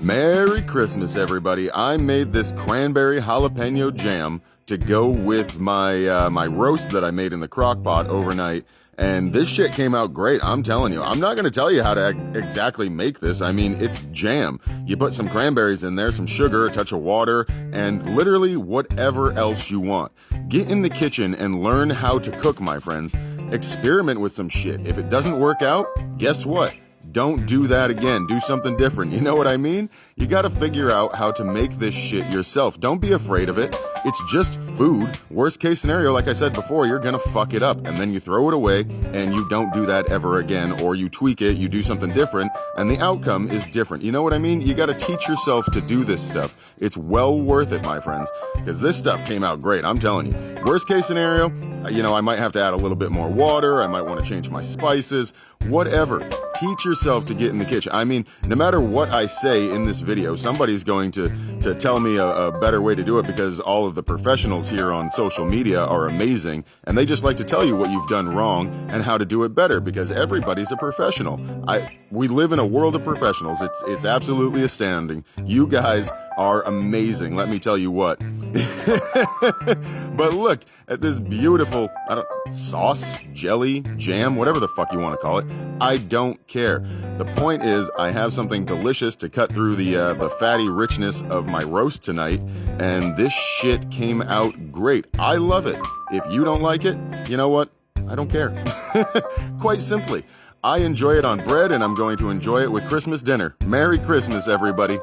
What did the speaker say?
Merry Christmas, everybody. I made this cranberry jalapeno jam to go with my roast that I made in the crock pot overnight. And this shit came out great, I'm telling you. I'm not going to tell you how to exactly make this. I mean, it's jam. You put some cranberries in there, some sugar, a touch of water, and literally whatever else you want. Get in the kitchen and learn how to cook, my friends. Experiment with some shit. If it doesn't work out, guess what? Don't do that again. Do something different. You know what I mean? You gotta figure out how to make this shit yourself. Don't be afraid of it. It's just food. Worst case scenario, like I said before, you're gonna fuck it up and then you throw it away and you don't do that ever again, or you tweak it, you do something different, and the outcome is different. You know what I mean? You gotta teach yourself to do this stuff. It's well worth it, my friends, because this stuff came out great. I'm telling you. Worst case scenario, I might have to add a little bit more water. I might want to change my spices, whatever. Teach yourself to get in the kitchen. I mean, no matter what I say in this video, somebody's going to tell me a better way to do it, because all of the professionals here on social media are amazing, and they just like to tell you what you've done wrong and how to do it better, because everybody's a professional. We live in a world of professionals. It's absolutely astounding. You guys are amazing, let me tell you what. But look at this beautiful sauce, jelly, jam, whatever the fuck you want to call it. I don't care. The point is, I have something delicious to cut through the fatty richness of my roast tonight, and this shit came out great. I love it. If you don't like it, you know what? I don't care. Quite simply, I enjoy it on bread, and I'm going to enjoy it with Christmas dinner. Merry Christmas, everybody.